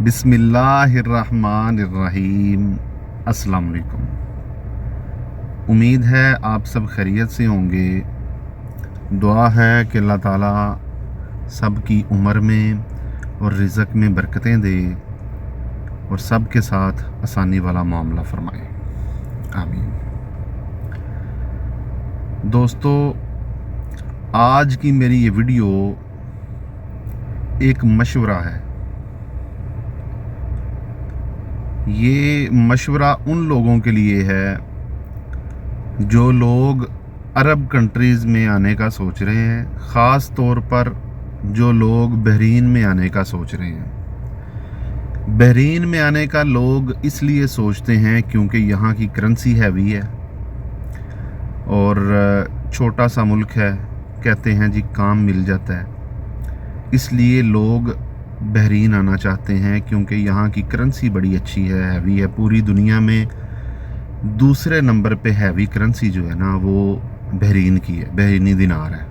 बिस्मिल्लाहिर्रहमानिर्रहीम। अस्सलाम वालेकुम। उम्मीद है आप सब खैरियत से होंगे। दुआ है कि अल्लाह ताला सब की उम्र में और रिज़्क़ में बरकतें दे और सब के साथ आसानी वाला मामला फरमाए, आमीन। दोस्तों, आज की मेरी ये वीडियो एक मशवरा है। ये मशवरा उन लोगों के लिए है जो लोग अरब कंट्रीज़ में आने का सोच रहे हैं, ख़ास तौर पर जो लोग बहरीन में आने का सोच रहे हैं। बहरीन में आने का लोग इसलिए सोचते हैं क्योंकि यहाँ की करेंसी हैवी है और छोटा सा मुल्क है, कहते हैं जी काम मिल जाता है, इसलिए लोग बहरीन आना चाहते हैं क्योंकि यहाँ की करेंसी बड़ी अच्छी है, हैवी है। पूरी दुनिया में दूसरे नंबर पे हैवी करेंसी जो है ना वो बहरीन की है, बहरीनी दिनार है।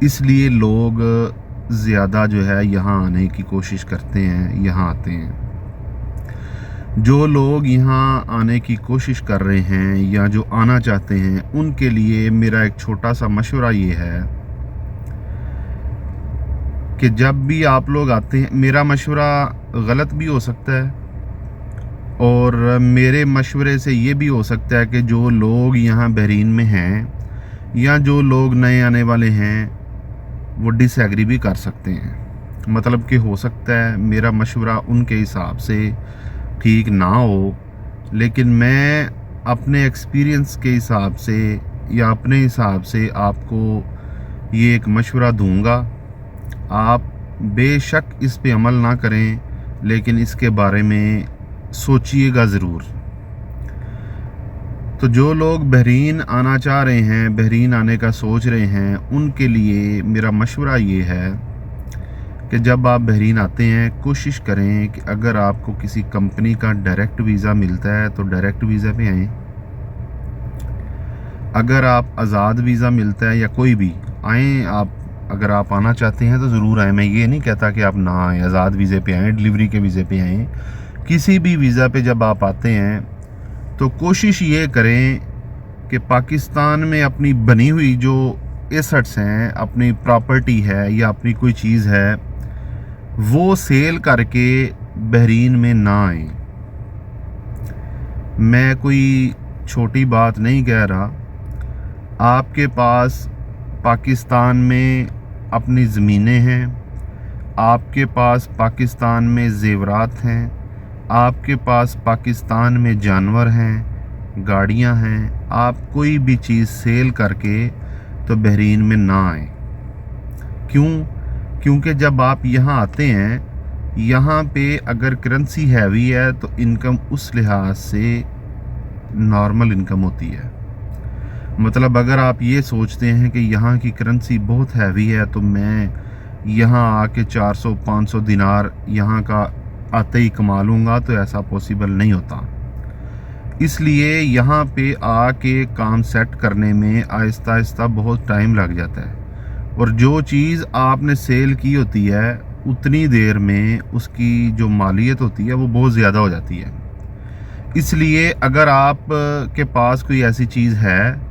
इसलिए लोग ज़्यादा जो है यहाँ आने की कोशिश करते हैं, यहाँ आते हैं। जो लोग यहाँ आने की कोशिश कर रहे हैं या जो आना चाहते हैं उनके लिए मेरा एक छोटा सा मशवरा ये है कि जब भी आप लोग आते हैं, मेरा मशवरा गलत भी हो सकता है और मेरे मशवरे से ये भी हो सकता है कि जो लोग यहाँ बहरीन में हैं या जो लोग नए आने वाले हैं वो डिसएग्री भी कर सकते हैं। मतलब कि हो सकता है मेरा मशवरा उनके हिसाब से ठीक ना हो, लेकिन मैं अपने एक्सपीरियंस के हिसाब से या अपने हिसाब से आपको ये एक मशवरा दूंगा। आप बेशक इस पे अमल ना करें, लेकिन इसके बारे में सोचिएगा ज़रूर। तो जो लोग बहरीन आना चाह रहे हैं, बहरीन आने का सोच रहे हैं, उनके लिए मेरा मशवरा ये है कि जब आप बहरीन आते हैं कोशिश करें कि अगर आपको किसी कंपनी का डायरेक्ट वीज़ा मिलता है तो डायरेक्ट वीज़ा पे आएँ। अगर आप आज़ाद वीज़ा मिलता है या कोई भी आएँ, आप अगर आप आना चाहते हैं तो ज़रूर आएँ। मैं ये नहीं कहता कि आप ना आएँ, आज़ाद वीज़े पे आएँ, डिलीवरी के वीज़े पे आएँ। किसी भी वीज़ा पे जब आप आते हैं तो कोशिश ये करें कि पाकिस्तान में अपनी बनी हुई जो एसेट्स हैं, अपनी प्रॉपर्टी है या अपनी कोई चीज़ है, वो सेल करके बहरीन में ना आएँ। मैं कोई छोटी बात नहीं कह रहा। आपके पास पाकिस्तान में अपनी ज़मीनें हैं, आपके पास पाकिस्तान में ज़ेवरात हैं, आपके पास पाकिस्तान में जानवर हैं, गाड़ियां हैं। आप कोई भी चीज़ सेल करके तो बहरीन में ना आए। क्यों? क्योंकि जब आप यहाँ आते हैं, यहाँ पे अगर करेंसी हैवी है तो इनकम उस लिहाज से नॉर्मल इनकम होती है। मतलब अगर आप ये सोचते हैं कि यहाँ की करेंसी बहुत हैवी है तो मैं यहाँ आके 400-500 दिनार यहाँ का आते ही कमा लूँगा, तो ऐसा पॉसिबल नहीं होता। इसलिए यहाँ पे आके काम सेट करने में आहिस्ता आहिस्ता बहुत टाइम लग जाता है और जो चीज़ आपने सेल की होती है उतनी देर में उसकी जो मालियत होती है वो बहुत ज़्यादा हो जाती है। इसलिए अगर आप के पास कोई ऐसी चीज़ है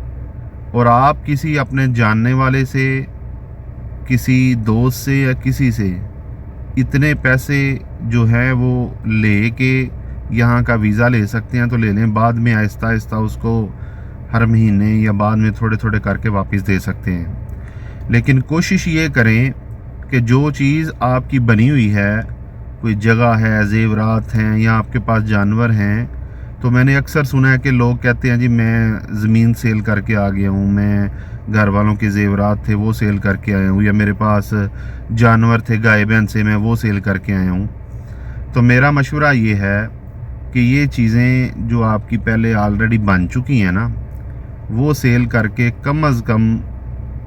और आप किसी अपने जानने वाले से, किसी दोस्त से या किसी से इतने पैसे जो हैं वो ले के यहाँ का वीज़ा ले सकते हैं तो ले लें। बाद में आहिस्ता आहिस्ता उसको हर महीने या बाद में थोड़े थोड़े करके वापस दे सकते हैं। लेकिन कोशिश ये करें कि जो चीज़ आपकी बनी हुई है, कोई जगह है, ज़ेवरात हैं या आपके पास जानवर हैं, तो मैंने अक्सर सुना है कि लोग कहते हैं जी मैं ज़मीन सेल करके आ गया हूँ, मैं घर वालों के ज़ेवरात थे वो सेल करके आया हूँ, या मेरे पास जानवर थे गाय भैंस से मैं वो सेल करके आया हूँ। तो मेरा मशवरा ये है कि ये चीज़ें जो आपकी पहले ऑलरेडी बन चुकी हैं ना, वो सेल करके कम अज़ कम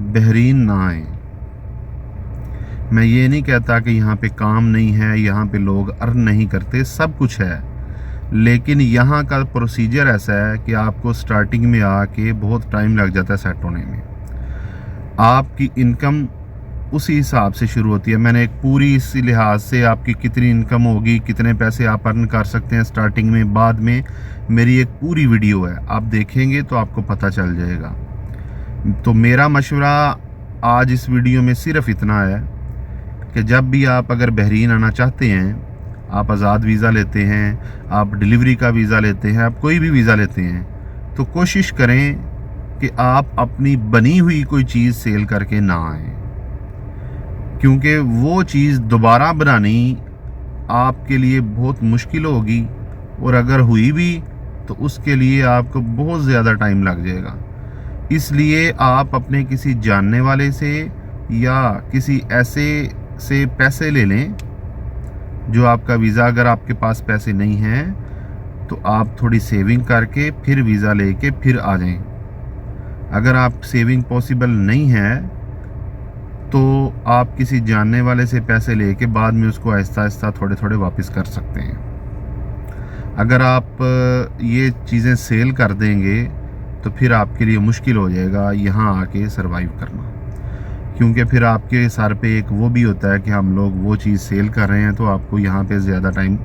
बहरीन ना आएँ। मैं ये नहीं कहता कि यहाँ पे काम नहीं है, यहाँ पे लोग अर्न नहीं करते, सब कुछ है, लेकिन यहाँ का प्रोसीजर ऐसा है कि आपको स्टार्टिंग में आके बहुत टाइम लग जाता है सेट होने में। आपकी इनकम उसी हिसाब से शुरू होती है। मैंने एक पूरी इस लिहाज से आपकी कितनी इनकम होगी, कितने पैसे आप अर्न कर सकते हैं स्टार्टिंग में, बाद में मेरी एक पूरी वीडियो है, आप देखेंगे तो आपको पता चल जाएगा। तो मेरा मशवरा आज इस वीडियो में सिर्फ इतना है कि जब भी आप अगर बहरीन आना चाहते हैं, आप आज़ाद वीज़ा लेते हैं, आप डिलीवरी का वीज़ा लेते हैं, आप कोई भी वीज़ा लेते हैं, तो कोशिश करें कि आप अपनी बनी हुई कोई चीज़ सेल करके ना आएँ, क्योंकि वो चीज़ दोबारा बनानी आपके लिए बहुत मुश्किल होगी, और अगर हुई भी तो उसके लिए आपको बहुत ज़्यादा टाइम लग जाएगा। इसलिए आप अपने किसी जानने वाले से या किसी ऐसे से पैसे ले लें जो आपका वीज़ा, अगर आपके पास पैसे नहीं हैं तो आप थोड़ी सेविंग करके फिर वीज़ा लेके फिर आ जाएं। अगर आप सेविंग पॉसिबल नहीं है तो आप किसी जानने वाले से पैसे लेके बाद में उसको आहिस्ता आहिस्ता थोड़े थोड़े वापस कर सकते हैं। अगर आप ये चीज़ें सेल कर देंगे तो फिर आपके लिए मुश्किल हो जाएगा यहाँ आके सरवाइव करना, क्योंकि फिर आपके सर पे एक वो भी होता है कि हम लोग वो चीज़ सेल कर रहे हैं, तो आपको यहाँ पे ज़्यादा टाइम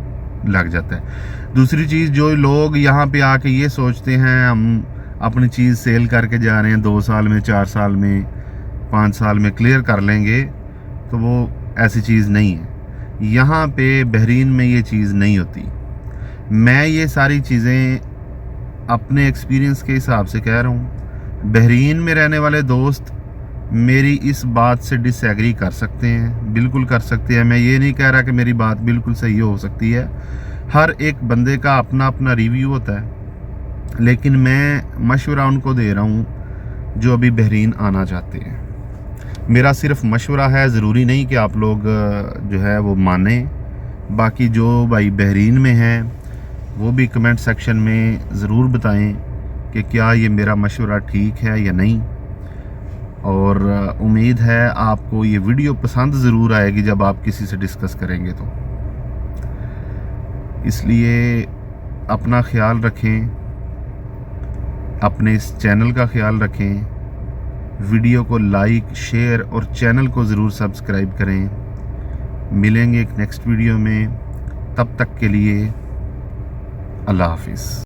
लग जाता है। दूसरी चीज़, जो लोग यहाँ पे आके ये सोचते हैं हम अपनी चीज़ सेल करके जा रहे हैं, 2 साल में, 4 साल में, 5 साल में क्लियर कर लेंगे, तो वो ऐसी चीज़ नहीं है। यहाँ पे बहरीन में ये चीज़ नहीं होती। मैं ये सारी चीज़ें अपने एक्सपीरियंस के हिसाब से कह रहा हूँ। बहरीन में रहने वाले दोस्त मेरी इस बात से डिसएग्री कर सकते हैं, बिल्कुल कर सकते हैं। मैं ये नहीं कह रहा कि मेरी बात बिल्कुल सही हो सकती है, हर एक बंदे का अपना अपना रिव्यू होता है, लेकिन मैं मशवरा उनको दे रहा हूँ जो अभी बहरीन आना चाहते हैं। मेरा सिर्फ मशवरा है, ज़रूरी नहीं कि आप लोग जो है वो माने। बाकी जो भाई बहरीन में हैं वो भी कमेंट सेक्शन में ज़रूर बताएं कि क्या ये मेरा मशवरा ठीक है या नहीं। और उम्मीद है आपको ये वीडियो पसंद ज़रूर आएगी जब आप किसी से डिस्कस करेंगे तो। इसलिए अपना ख्याल रखें, अपने इस चैनल का ख्याल रखें, वीडियो को लाइक, शेयर और चैनल को ज़रूर सब्सक्राइब करें। मिलेंगे एक नेक्स्ट वीडियो में, तब तक के लिए अल्लाह हाफिज़।